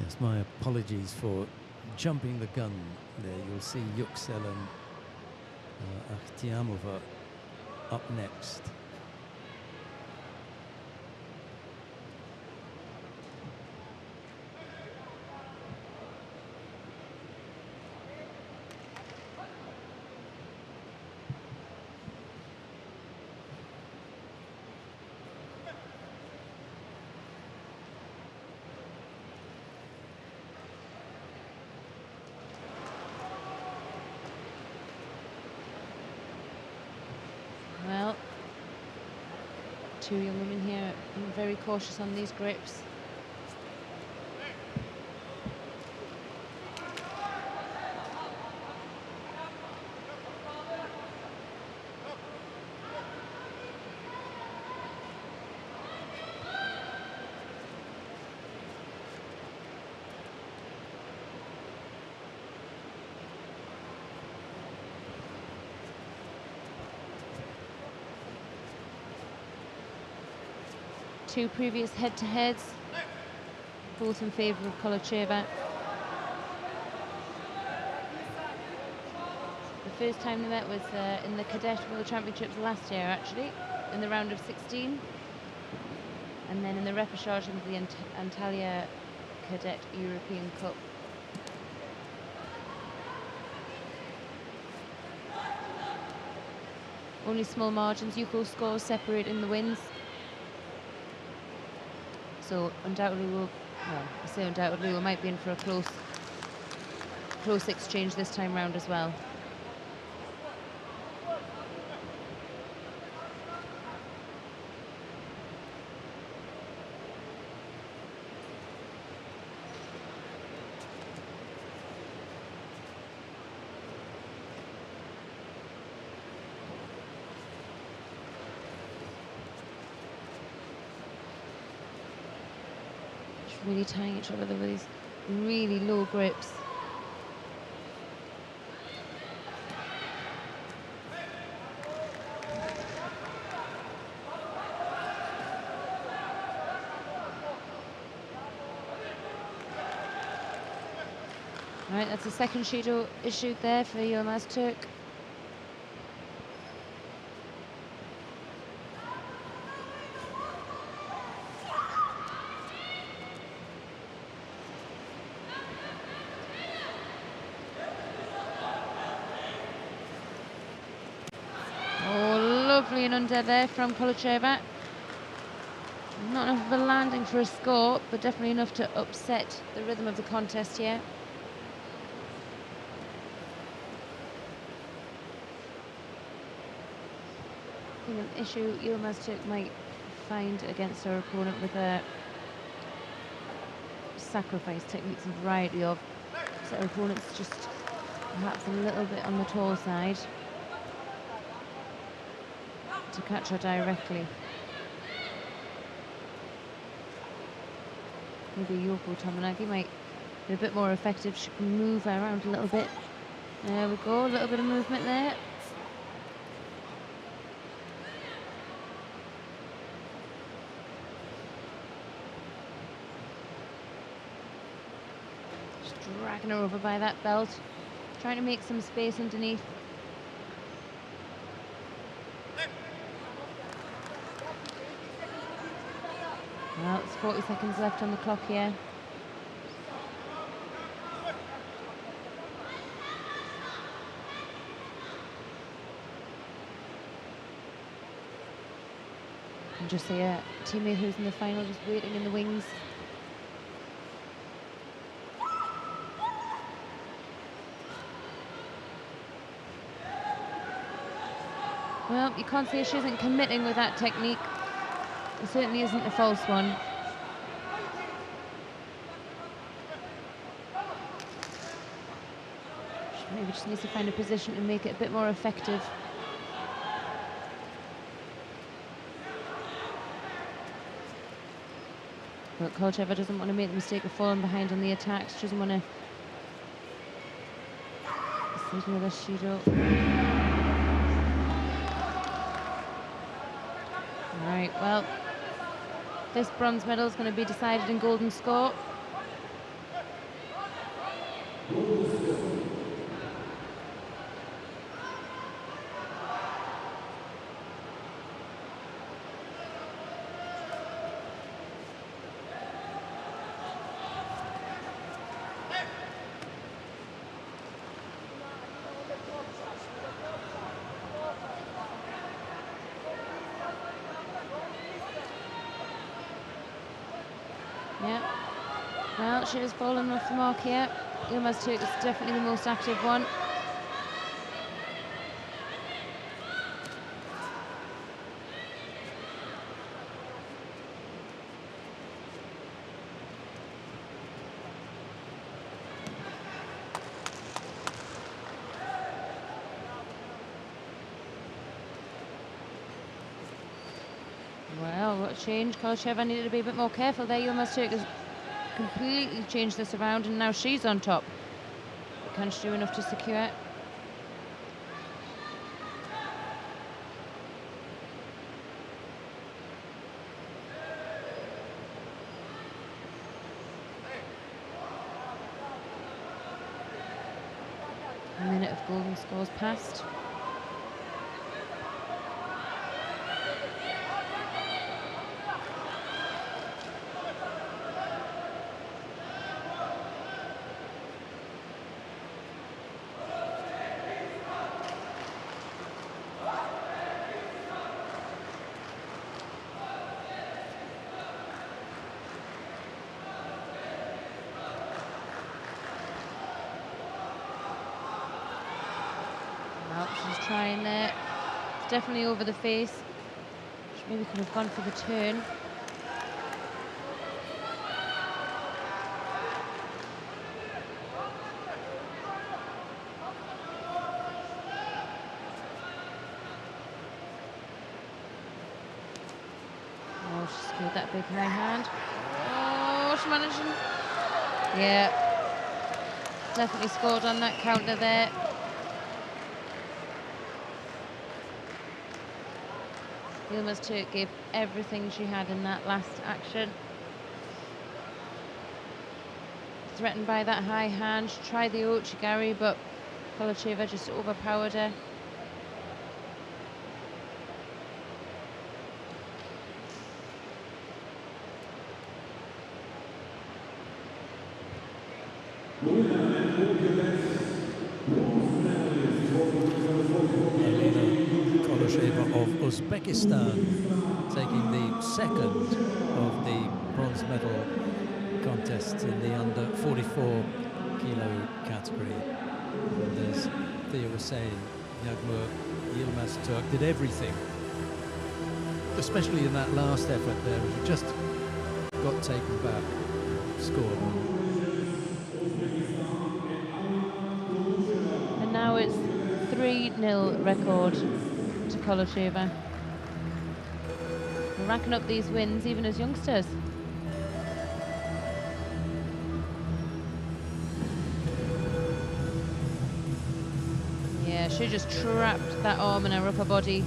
Yes, my apologies for jumping the gun there. You'll see Yüksel and Akhtiamova up next. Well, two young women here being very cautious on these grips. Two previous head-to-heads, both in favour of KOLUCHEVA. The first time they met was in the Cadet World Championships last year, actually, in the round of 16. And then in the repechage of the Antalya Cadet European Cup. Only small margins, Yuko scores separate in the wins. So undoubtedly well, I say undoubtedly, we might be in for a close exchange this time round as well. Really tying each other with these really low grips. All right, that's the second Judo issued there for YILMAZTURK. Lovely and under there from KOLUCHEVA. Not enough of a landing for a score, but definitely enough to upset the rhythm of the contest here. I think an issue YILMAZTURK might find against her opponent with a sacrifice techniques and variety of, so her opponent's just perhaps a little bit on the tall side to catch her directly. Maybe Yoko Tomonagi might be a bit more effective. She can move her around a little bit. There we go, a little bit of movement there. Just dragging her over by that belt, trying to make some space underneath. Well, it's 40 seconds left on the clock here. And just see a teammate who's in the final just waiting in the wings. Well, you can't say she isn't committing with that technique. It certainly isn't a false one. She maybe just needs to find a position to make it a bit more effective. But KOLUCHEVA doesn't want to make the mistake of falling behind on the attacks. She doesn't want to sit with a Judo. All right, well, this bronze medal is going to be decided in golden score. Yeah. Well, she has fallen off the mark here. YILMAZTURK is definitely the most active one. Well, what a change. KOLUCHEVA needed to be a bit more careful there. YILMAZTURK has completely changed this around, and now she's on top. But can she do enough to secure it? A minute of golden scores passed. Well, she's trying there. It's definitely over the face. She maybe could have gone for the turn. Oh, she scored that big high hand. Oh, she managed. Yeah. Definitely scored on that counter there. YILMAZTURK gave everything she had in that last action. Threatened by that high hand, she tried the Ochigari, but KOLUCHEVA just overpowered her. Alina of Uzbekistan taking the second of the bronze medal contests in the under 44 kilo category. And as Thea was saying, Yagmur, YILMAZTURK did everything, especially in that last effort there, she just got taken back, scored. And now it's 3-0 record to KOLUCHEVA. We're racking up these wins even as youngsters. Yeah, she just trapped that arm in her upper body.